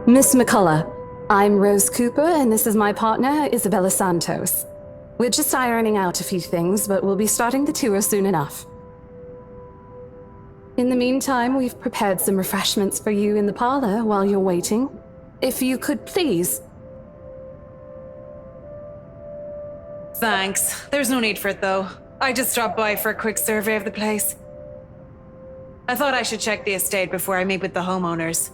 Miss McCullough, I'm Rose Cooper, and this is my partner, Isabella Santos. We're just ironing out a few things, but we'll be starting the tour soon enough. In the meantime, we've prepared some refreshments for you in the parlor while you're waiting. If you could please... Thanks. There's no need for it, though. I just dropped by for a quick survey of the place. I thought I should check the estate before I meet with the homeowners.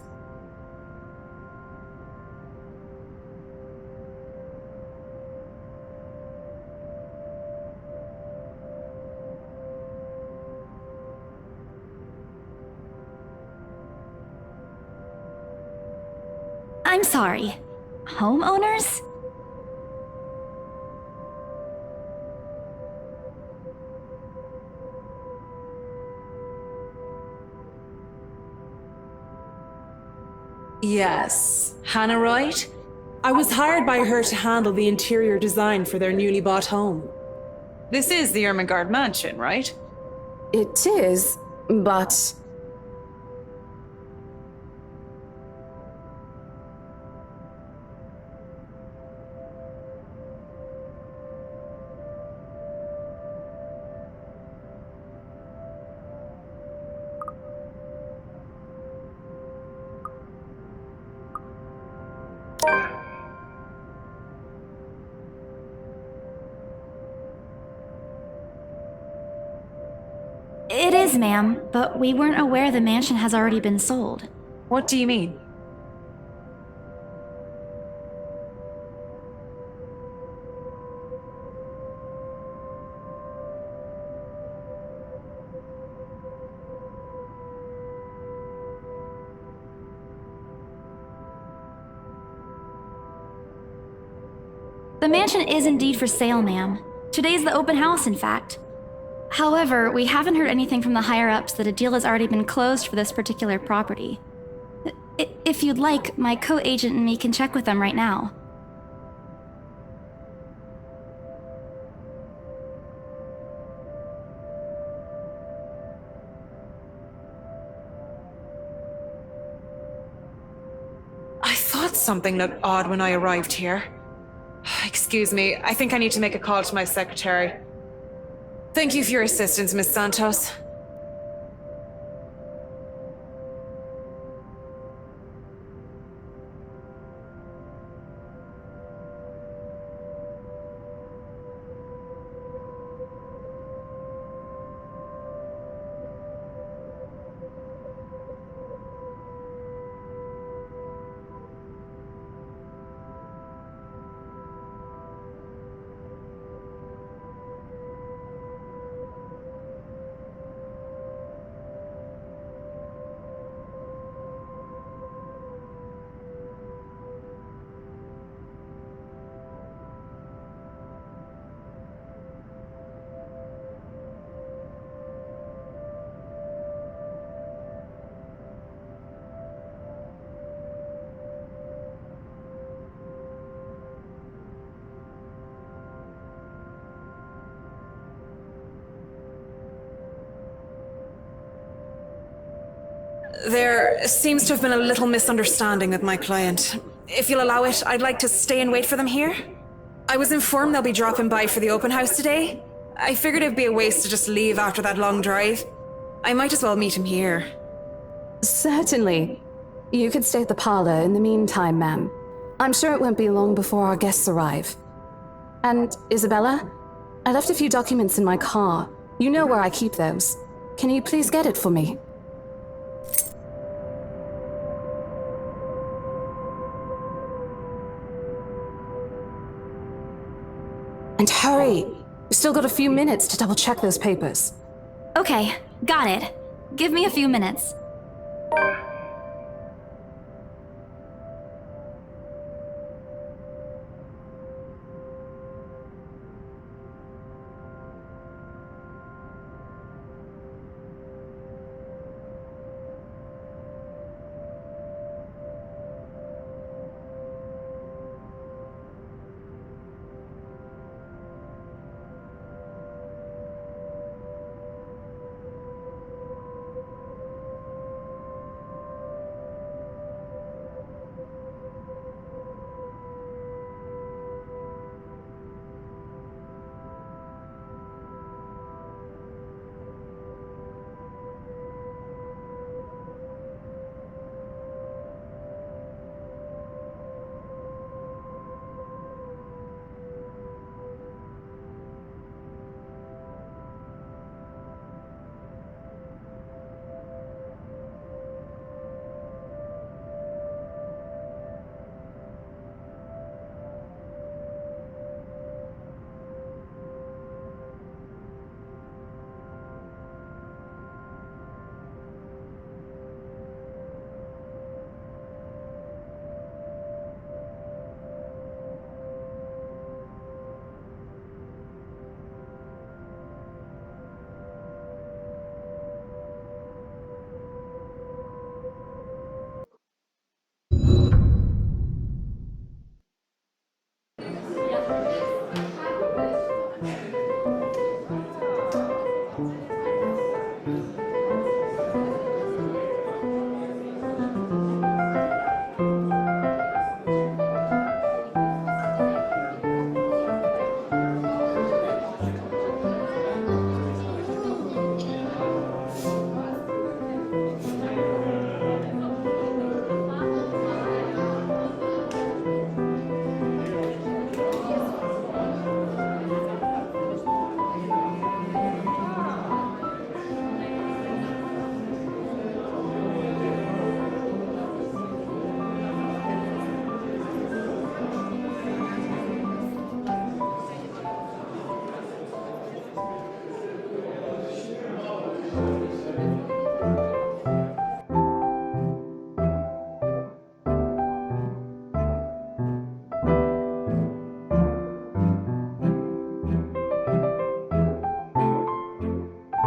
I'm sorry. Homeowners? Yes. Hannah Wright? I was hired by her to handle the interior design for their newly bought home. This is the Ermengarde mansion, right? It is, but... It is, ma'am, but we weren't aware the mansion has already been sold. What do you mean? The mansion is indeed for sale, ma'am. Today's the open house, in fact. However, we haven't heard anything from the higher-ups that a deal has already been closed for this particular property. If you'd like, my co-agent and me can check with them right now. I thought something looked odd when I arrived here. Excuse me, I think I need to make a call to my secretary. Thank you for your assistance, Miss Santos. There seems to have been a little misunderstanding with my client. If you'll allow it, I'd like to stay and wait for them here. I was informed they'll be dropping by for the open house today. I figured it'd be a waste to just leave after that long drive. I might as well meet him here. Certainly. You could stay at the parlor in the meantime, ma'am. I'm sure it won't be long before our guests arrive. And, Isabella, I left a few documents in my car. You know where I keep those. Can you please get it for me? And hurry! We've still got a few minutes to double check those papers. Okay, got it. Give me a few minutes.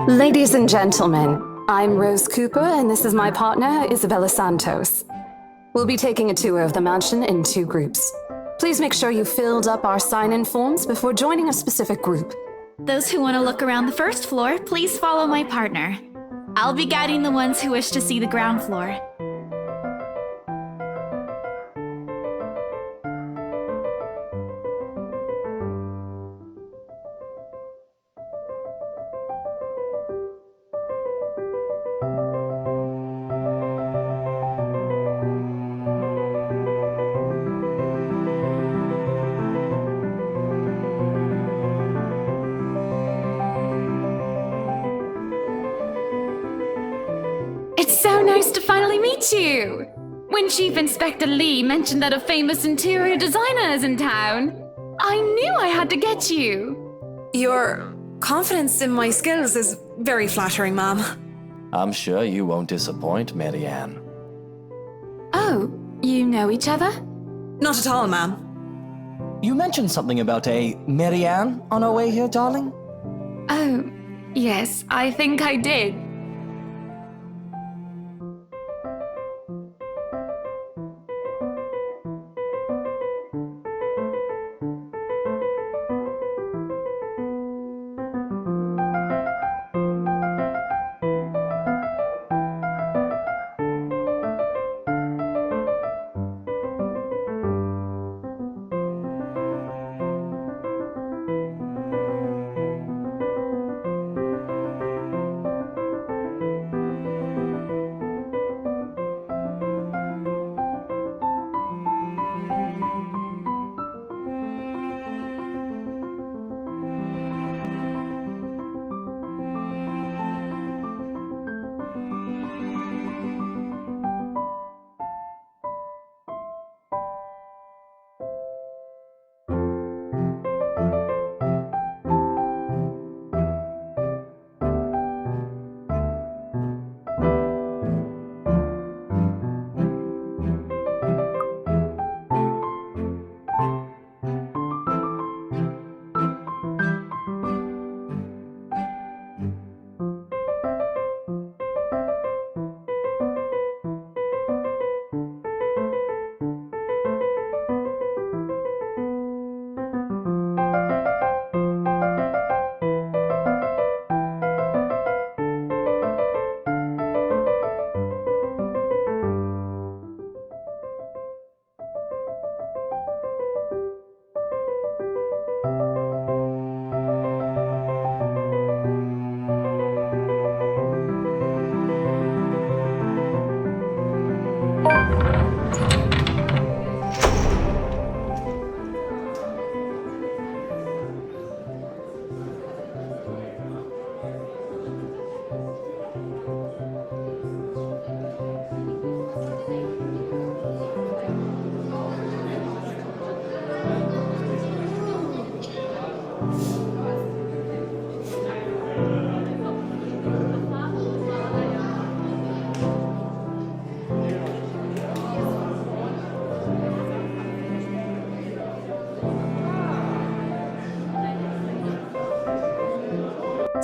Ladies and gentlemen, I'm Rose Cooper, and this is my partner, Isabella Santos. We'll be taking a tour of the mansion in 2 groups. Please make sure you filled up our sign-in forms before joining a specific group. Those who want to look around the first floor, please follow my partner. I'll be guiding the ones who wish to see the ground floor. It's so nice to finally meet you! When Chief Inspector Lee mentioned that a famous interior designer is in town, I knew I had to get you! Your confidence in my skills is very flattering, ma'am. I'm sure you won't disappoint, Marianne. Oh, you know each other? Not at all, ma'am. You mentioned something about a Marianne on our way here, darling? Oh, yes, I think I did.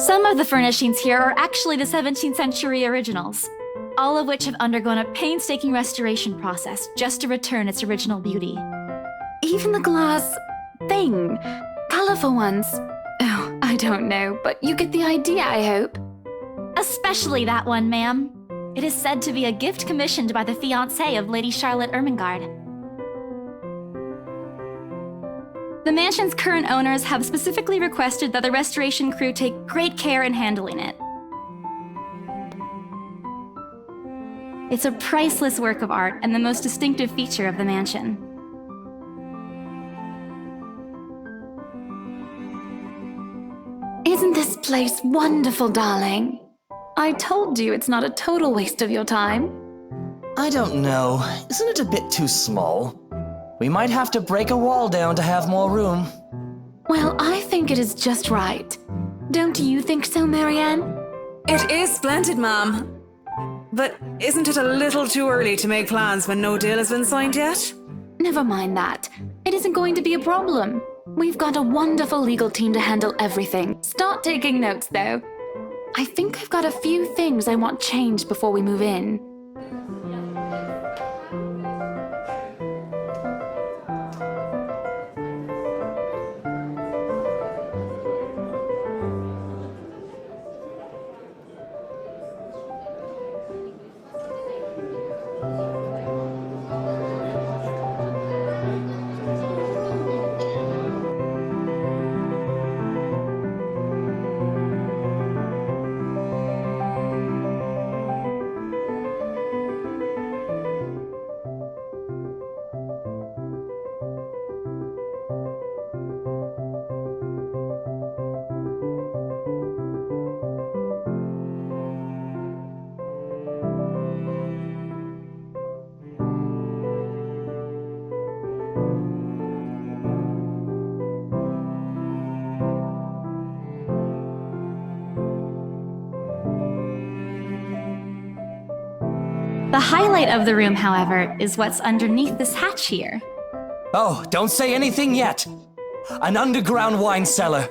Some of the furnishings here are actually the 17th century originals, all of which have undergone a painstaking restoration process just to return its original beauty. Even the glass thing, colorful ones. Oh, I don't know, but you get the idea, I hope. Especially that one, ma'am. It is said to be a gift commissioned by the fiancé of Lady Charlotte Ermengarde. The mansion's current owners have specifically requested that the restoration crew take great care in handling it. It's a priceless work of art and the most distinctive feature of the mansion. Isn't this place wonderful, darling? I told you it's not a total waste of your time. I don't know. Isn't it a bit too small? We might have to break a wall down to have more room. Well, I think it is just right. Don't you think so, Marianne? It is splendid, ma'am. But isn't it a little too early to make plans when no deal has been signed yet? Never mind that. It isn't going to be a problem. We've got a wonderful legal team to handle everything. Start taking notes, though. I think I've got a few things I want changed before we move in. The highlight of the room, however, is what's underneath this hatch here. Oh, don't say anything yet. An underground wine cellar.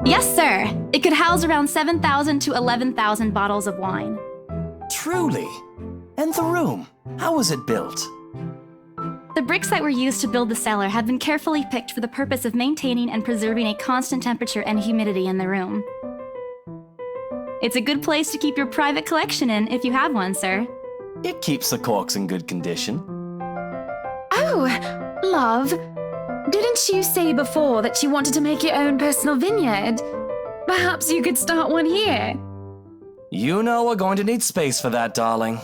Yes, sir. It could house around 7,000 to 11,000 bottles of wine. Truly. And the room, how was it built? The bricks that were used to build the cellar have been carefully picked for the purpose of maintaining and preserving a constant temperature and humidity in the room. It's a good place to keep your private collection in if you have one, sir. It keeps the corks in good condition. Oh, love. Didn't you say before that you wanted to make your own personal vineyard? Perhaps you could start one here. You know we're going to need space for that, darling.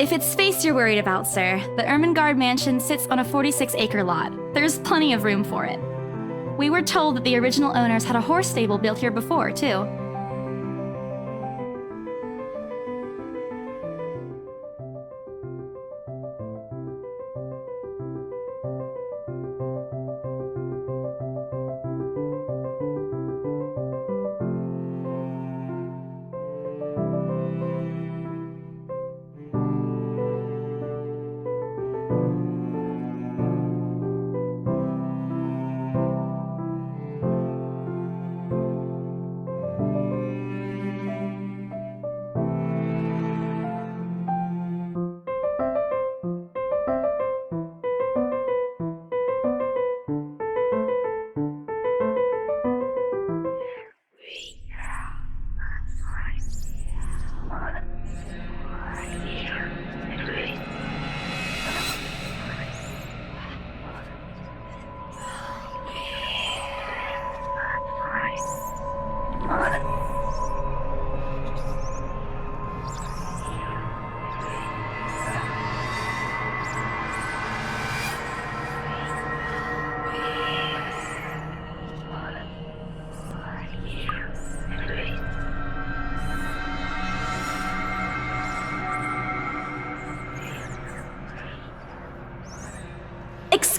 If it's space you're worried about, sir, the Ermengarde mansion sits on a 46-acre lot. There's plenty of room for it. We were told that the original owners had a horse stable built here before, too.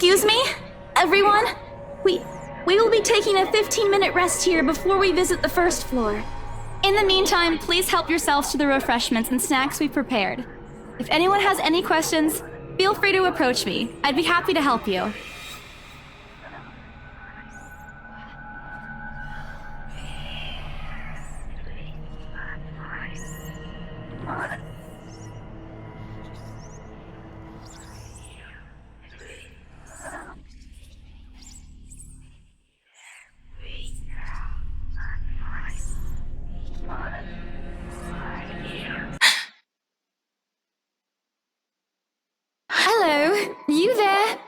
Excuse me? Everyone? We will be taking a 15-minute rest here before we visit the first floor. In the meantime, please help yourselves to the refreshments and snacks we prepared. If anyone has any questions, feel free to approach me. I'd be happy to help you. Hello, you there?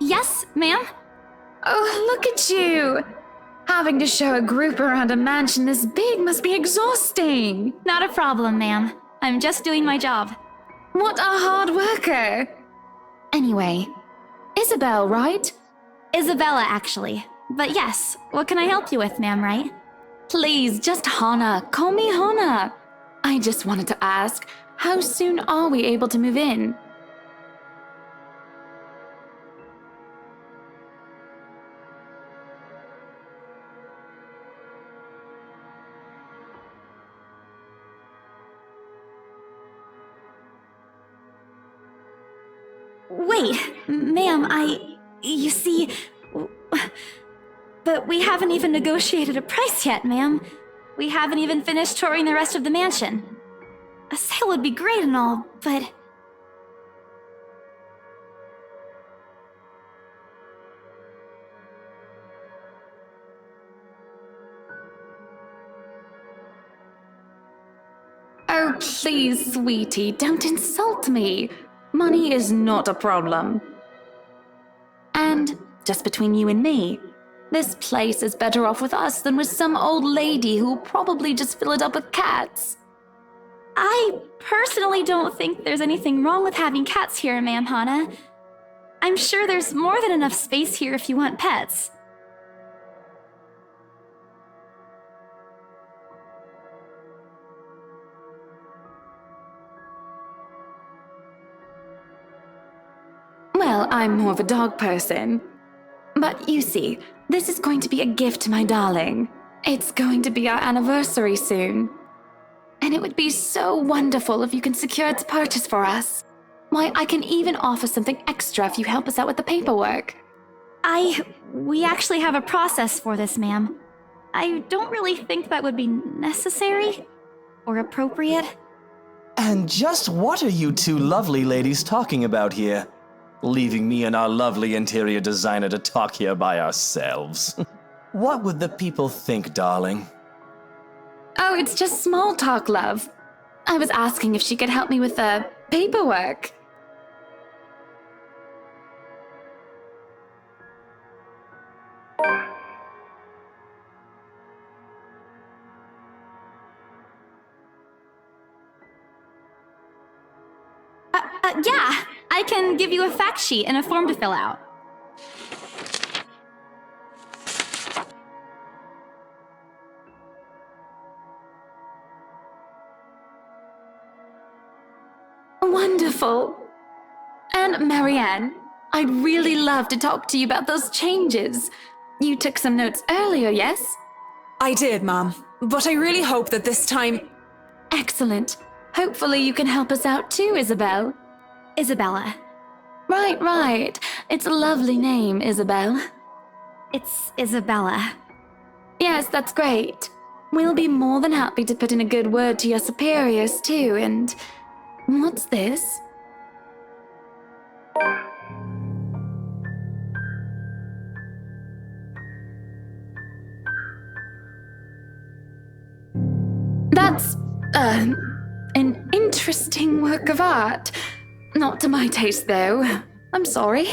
Yes, ma'am? Oh, look at you! Having to show a group around a mansion this big must be exhausting. Not a problem, ma'am. I'm just doing my job. What a hard worker! Anyway, Isabel, right? Isabella, actually. But yes, what can I help you with, ma'am, right? Please, just Hana. Call me Hana. I just wanted to ask, how soon are we able to move in? Wait, ma'am, you see... But we haven't even negotiated a price yet, ma'am. We haven't even finished touring the rest of the mansion. A sale would be great and all, but... Oh, please, sweetie, don't insult me. Money is not a problem. And, just between you and me, this place is better off with us than with some old lady who'll probably just fill it up with cats. I personally don't think there's anything wrong with having cats here, ma'am Hana. I'm sure there's more than enough space here if you want pets. Well, I'm more of a dog person. But you see, this is going to be a gift to my darling. It's going to be our anniversary soon. And it would be so wonderful if you can secure its purchase for us. Why, I can even offer something extra if you help us out with the paperwork. We actually have a process for this, ma'am. I don't really think that would be necessary or appropriate. And just what are you two lovely ladies talking about here? Leaving me and our lovely interior designer to talk here by ourselves. What would the people think, darling? Oh, it's just small talk, love. I was asking if she could help me with the paperwork. Yeah, I can give you a fact sheet and a form to fill out. Wonderful. And Marianne, I'd really love to talk to you about those changes. You took some notes earlier, yes? I did, Mom. But I really hope that this time... Excellent. Hopefully you can help us out too, Isabel. Isabella. Right. It's a lovely name, Isabel. It's Isabella. Yes, that's great. We'll be more than happy to put in a good word to your superiors too, and... What's this? That's, an interesting work of art. Not to my taste, though. I'm sorry.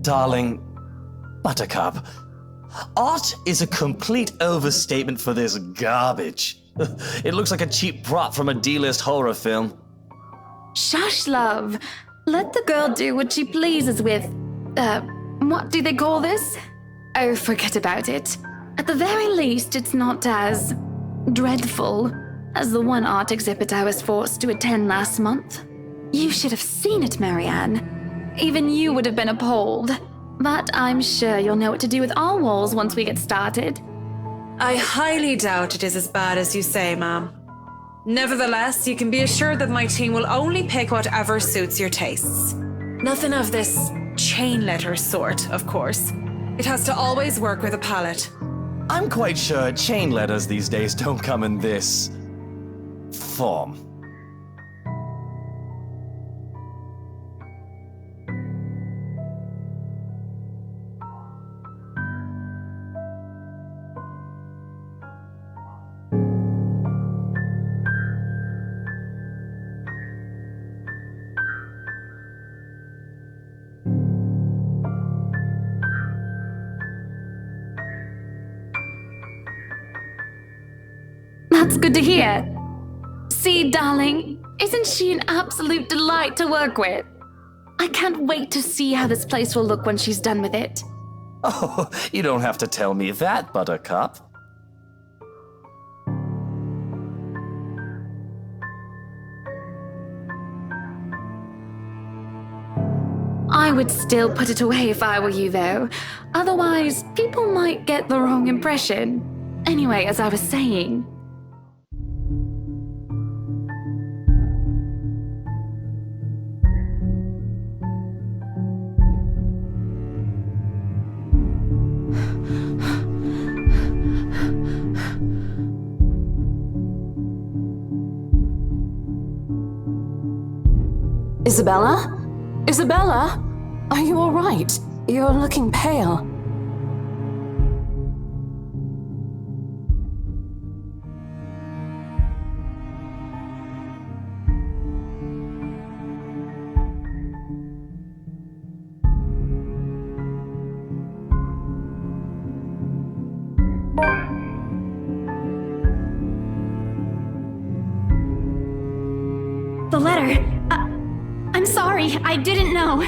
Darling, Buttercup, art is a complete overstatement for this garbage. It looks like a cheap prop from a D-list horror film. Shush, love. Let the girl do what she pleases with, what do they call this? Oh, forget about it. At the very least, it's not as dreadful as the one art exhibit I was forced to attend last month. You should have seen it, Marianne. even you would have been appalled. But I'm sure you'll know what to do with our walls once we get started. I highly doubt it is as bad as you say, ma'am. Nevertheless, you can be assured that my team will only pick whatever suits your tastes. Nothing of this chain letter sort, of course. It has to always work with a palette. I'm quite sure chain letters these days don't come in this form. That's good to hear. See, darling, isn't she an absolute delight to work with? I can't wait to see how this place will look when she's done with it. Oh, you don't have to tell me that, Buttercup. I would still put it away if I were you, though. Otherwise, people might get the wrong impression. Anyway, as I was saying... Isabella? Isabella? Are you all right? You're looking pale. The letter. I'm sorry, I didn't know.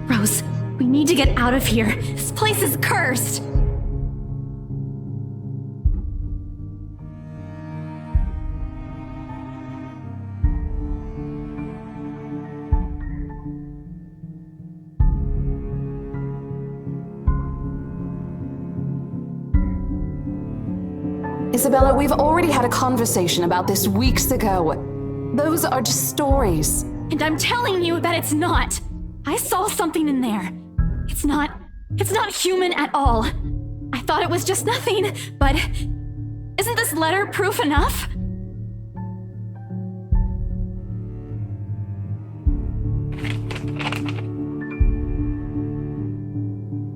Rose, we need to get out of here. This place is cursed. Isabella, we've already had a conversation about this weeks ago. Those are just stories. And I'm telling you that it's not. I saw something in there. It's not human at all. I thought it was just nothing, but isn't this letter proof enough?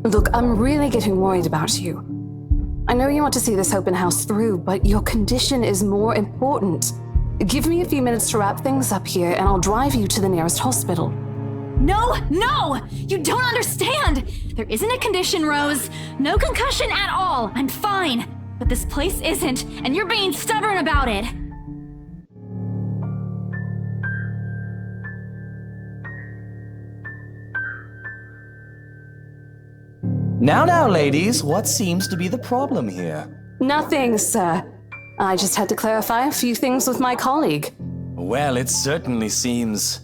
Look, I'm really getting worried about you. I know you want to see this open house through, but your condition is more important. Give me a few minutes to wrap things up here, and I'll drive you to the nearest hospital. No! You don't understand! There isn't a condition, Rose. No concussion at all. I'm fine. But this place isn't, and you're being stubborn about it. Now, ladies, what seems to be the problem here? Nothing, sir. I just had to clarify a few things with my colleague. Well, it certainly seems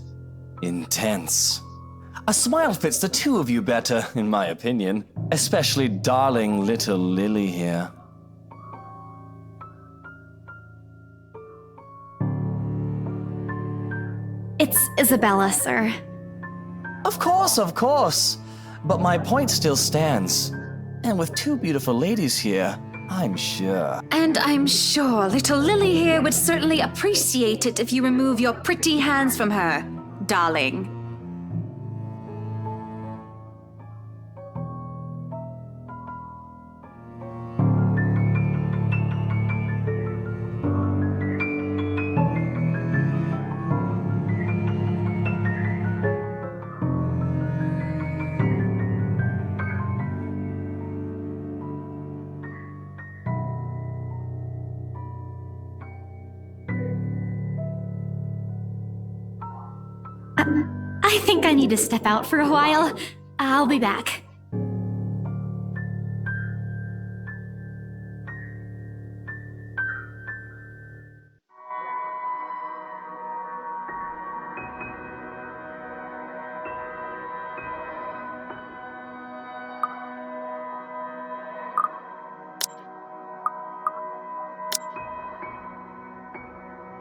intense. A smile fits the two of you better, in my opinion. Especially darling little Lily here. It's Isabella, sir. Of course. But my point still stands. And with two beautiful ladies here, I'm sure. And I'm sure little Lily here would certainly appreciate it if you remove your pretty hands from her, darling. I think I need to step out for a while. I'll be back.